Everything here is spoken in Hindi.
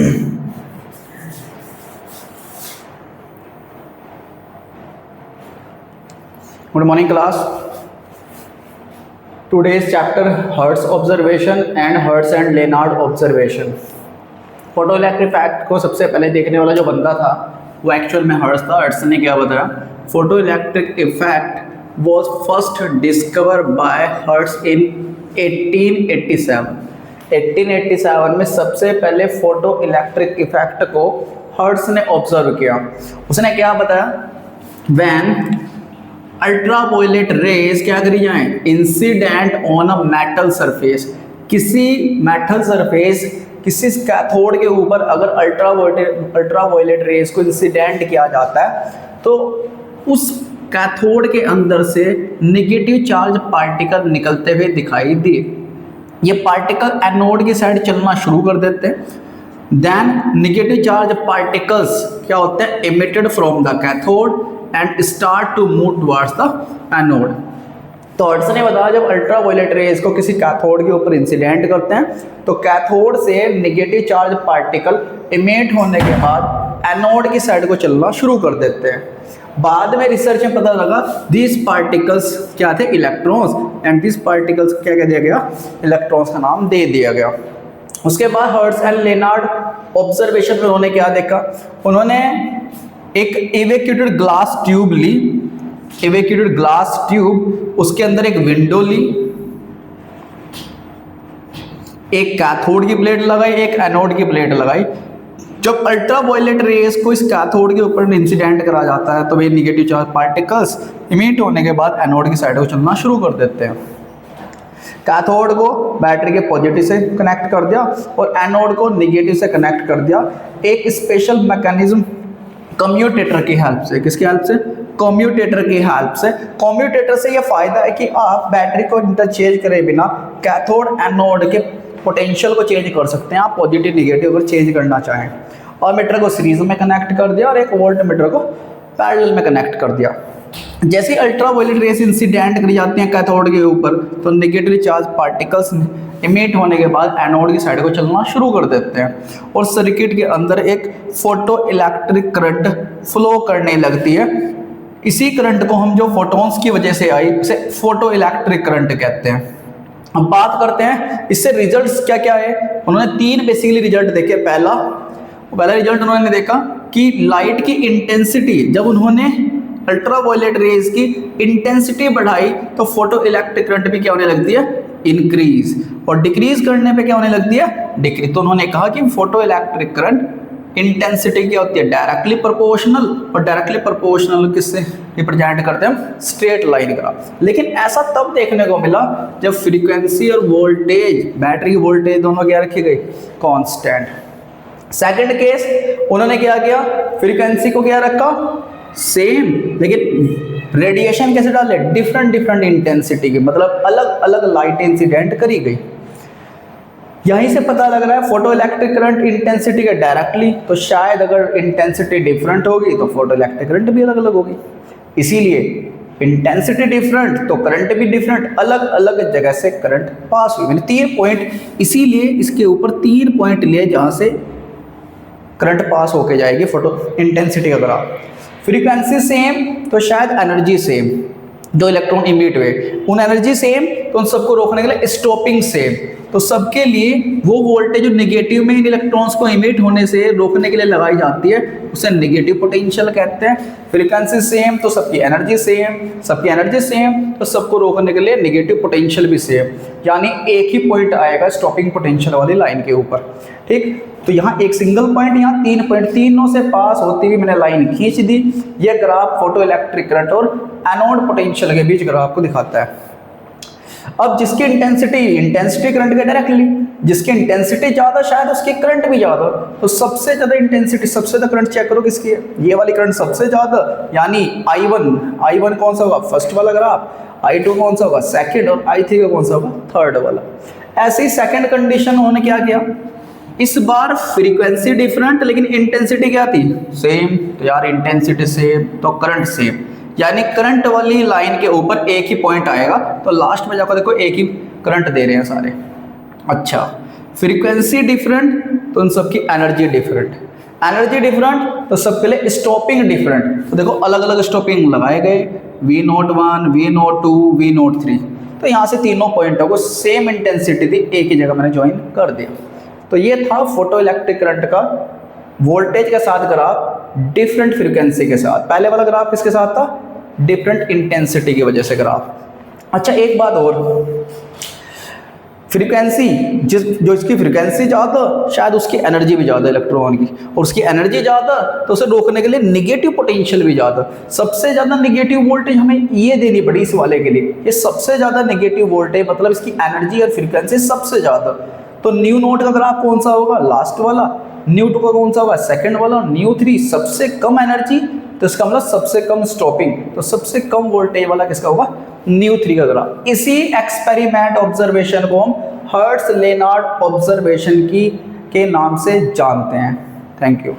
Good morning class. Today's chapter Hertz observation and Hertz and Lenard observation. Photo electric effect को सबसे पहले देखने वाला जो बंदा था वो एक्चुअल में हर्ट्ज था। हर्ट्ज ने क्या बताया, photo electric effect was first discover by Hertz in 1887। 1887 में सबसे पहले फोटो इलेक्ट्रिक इफेक्ट को हर्ट्ज ने ऑब्जर्व किया। उसने क्या बताया, व्हेन अल्ट्रावायलेट रेज क्या करी जाए, incident on a metal surface, किसी मेटल सरफेस किसी कैथोड के ऊपर अगर अल्ट्रावायलेट रेज को इंसिडेंट किया जाता है तो उस कैथोड के अंदर से नेगेटिव चार्ज पार्टिकल निकलते हुए दिखाई दिए। ये पार्टिकल एनोड की साइड चलना शुरू कर देते हैं। देन नेगेटिव चार्ज पार्टिकल्स क्या होते हैं, emitted from the cathode and start to move towards the anode. तो हर्ट्ज ने बताया जब अल्ट्रावायलेट रेज को किसी कैथोड के ऊपर इंसिडेंट करते हैं तो कैथोड से नेगेटिव चार्ज पार्टिकल इमिट होने के बाद एनोड की साइड को चलना शुरू कर देते हैं। बाद में रिसर्च में पता लगा दिस पार्टिकल्स क्या थे, इलेक्ट्रॉन्स, एंड दिस पार्टिकल्स क्या कह दिया गया, इलेक्ट्रॉन्स का नाम दे दिया गया। उसके बाद हर्ट्ज एंड लेनार्ड ऑब्जर्वेशन में उन्होंने क्या देखा, उन्होंने एक इवेक्यूटेड ग्लास ट्यूब ली, इवेक्यूटेड ग्लास ट्यूब, उसके अंदर एक विंडो ली, एक कैथोड की प्लेट लगाई, एक एनोड की प्लेट लगाई। जब अल्ट्रावायलेट रेज को इस कैथोड के ऊपर इंसिडेंट करा जाता है तो वे नेगेटिव चार्ज पार्टिकल्स इमिट होने के बाद एनोड की साइड को चलना शुरू कर देते हैं। कैथोड को बैटरी के पॉजिटिव से कनेक्ट कर दिया और एनोड को नेगेटिव से कनेक्ट कर दिया एक स्पेशल मैकेनिज्म कम्यूटेटर की हेल्प से। किसकी हेल्प से, कम्यूटेटर की हेल्प से। कम्यूटेटर से ये फायदा है कि आप बैटरी को इंटरचेंज करे बिना कैथोड एनोड के पोटेंशियल को चेंज कर सकते हैं। आप पॉजिटिव नेगेटिव अगर चेंज करना चाहें। और मीटर को सीरीज में कनेक्ट कर दिया और एक वोल्ट मीटर को पैरेलल में कनेक्ट कर दिया। जैसे अल्ट्रावायलेट रेज इंसिडेंट करी जाती हैं कैथोड के ऊपर तो नेगेटिव चार्ज पार्टिकल्स इमिट होने के बाद एनोड की साइड को चलना शुरू कर देते हैं और सर्किट के अंदर एक फोटो इलेक्ट्रिक करंट फ्लो करने लगती है। इसी करंट को हम जो फोटॉन्स की वजह से आई उसे फोटो इलेक्ट्रिक करंट कहते हैं। अब बात करते हैं इससे रिजल्ट्स क्या क्या है। उन्होंने तीन बेसिकली रिजल्ट देखे। पहला रिजल्ट उन्होंने देखा कि लाइट की इंटेंसिटी, जब उन्होंने अल्ट्रावायलेट रेज की इंटेंसिटी बढ़ाई तो फोटो इलेक्ट्रिक करंट भी क्या होने लगती है, इंक्रीज, और डिक्रीज करने पे क्या होने लगती है, डिक्रीज। तो उन्होंने कहा कि फोटो इलेक्ट्रिक करंट इंटेंसिटी क्या होती है, डायरेक्टली प्रोपोर्शनल, और डायरेक्टली प्रोपोर्शनल किससे रिप्रेजेंट करते हैं, स्ट्रेट लाइन ग्राफ। लेकिन ऐसा तब देखने को मिला जब फ्रीक्वेंसी और वोल्टेज, बैटरी वोल्टेज दोनों क्या रखी गई, कांस्टेंट। सेकंड केस उन्होंने क्या किया, फ्रीक्वेंसी को क्या रखा, सेम, लेकिन रेडिएशन कैसे डाले, डिफरेंट इंटेंसिटी की, मतलब अलग अलग लाइट इंसिडेंट करी गई। यहीं से पता लग रहा है फोटो इलेक्ट्रिक करंट इंटेंसिटी का डायरेक्टली, तो शायद अगर इंटेंसिटी डिफरेंट होगी तो फोटो इलेक्ट्रिक करंट भी अलग अलग होगी। इसीलिए इंटेंसिटी डिफरेंट तो करंट भी डिफरेंट, अलग अलग जगह से करंट पास हुई। मैंने 3 पॉइंट, इसीलिए इसके ऊपर 3 पॉइंट लिए जहां से करंट पास होके जाएगी फोटो इंटेंसिटी का ग्राफ। फ्रीक्वेंसी सेम तो शायद एनर्जी सेम, जो इलेक्ट्रॉन इमिट हुए उन एनर्जी सेम तो उन सबको रोकने के लिए स्टॉपिंग सेम। तो सबके लिए वो वोल्टेज जो नेगेटिव में इन इलेक्ट्रॉन्स को इमिट होने से रोकने के लिए लगाई जाती है उसे नेगेटिव पोटेंशियल कहते हैं। फ्रीक्वेंसी सेम तो सबकी एनर्जी सेम, सबकी एनर्जी सेम तो सबको रोकने के लिए नेगेटिव पोटेंशियल भी सेम, यानी एक ही पॉइंट आएगा स्टॉपिंग पोटेंशियल वाली लाइन के ऊपर। ठीक, तो यहाँ एक सिंगल पॉइंट, यहाँ 3 पॉइंट, तीनों से पास होती हुई मैंने लाइन खींच दी। यह ग्राफ फोटो इलेक्ट्रिक करंट और एनोड पोटेंशियल के बीच ग्राफ को दिखाता है। अब जिसकी इंटेंसिटी करंट के डायरेक्टली, जिसकी इंटेंसिटी ज्यादा शायद उसकी करंट भी ज्यादा, तो सबसे ज्यादा इंटेंसिटी, सबसे ज्यादा करंट चेक करो किसकी है, ये वाली करंट सबसे ज्यादा, यानी I1 कौन सा होगा, फर्स्ट वाला ग्राफ, I2 कौन सा होगा, सेकंड, और I3 का कौन सा होगा, थर्ड वाला। ऐसे ही सेकंड कंडीशन उन्होंने क्या किया, इस बार फ्रीक्वेंसी डिफरेंट लेकिन इंटेंसिटी क्या थी, सेम। तो यार इंटेंसिटी सेम तो करंट सेम, यानी करंट वाली लाइन के ऊपर एक ही पॉइंट आएगा। तो लास्ट में जाकर देखो एक ही करंट दे रहे हैं सारे। अच्छा, फ्रीक्वेंसी डिफरेंट तो उन सबकी एनर्जी डिफरेंट, एनर्जी डिफरेंट तो सबके लिए स्टॉपिंग डिफरेंट। तो देखो अलग अलग स्टॉपिंग लगाए गए, V01, V02, V03। तो यहाँ से तीनों पॉइंटों को सेम इंटेंसिटी थी, एक ही जगह मैंने ज्वाइन कर दिया। तो ये था फोटो इलेक्ट्रिक करंट का वोल्टेज के साथ ग्राफ, डिफरेंट फ्रीक्वेंसी के साथ। पहले वाला ग्राफ किसके साथ था? डिफरेंट इंटेंसिटी की वजह से ग्राफ। अच्छा एक बात और, फ्रीक्वेंसी जो इसकी फ्रीक्वेंसी ज़्यादा शायद उसकी एनर्जी भी ज़्यादा इलेक्ट्रॉन की, और उसकी एनर्जी ज़्यादा तो उसे रोकने के लिए निगेटिव पोटेंशियल भी ज़्यादा। सबसे ज़्यादा निगेटिव वोल्टेज हमें ये देनी पड़ी इस वाले के लिए, ये सबसे ज़्यादा निगेटिव वोल्टेज मतलब इसकी एनर्जी और फ्रीक्वेंसी सबसे ज़्यादा। तो न्यू नोट का ग्राफ कौन सा होगा? लास्ट वाला। न्यू टू का कौन सा होगा? सेकंड वाला। न्यू थ्री सबसे कम एनर्जी, तो इसका मतलब सबसे कम स्टॉपिंग, तो सबसे कम वोल्टेज वाला किसका होगा? न्यू थ्री का ग्राफ। इसी एक्सपेरिमेंट ऑब्जर्वेशन को हम हर्ट्ज लेनार्ड ऑब्जर्वेशन के नाम से जानते हैं। Thank you.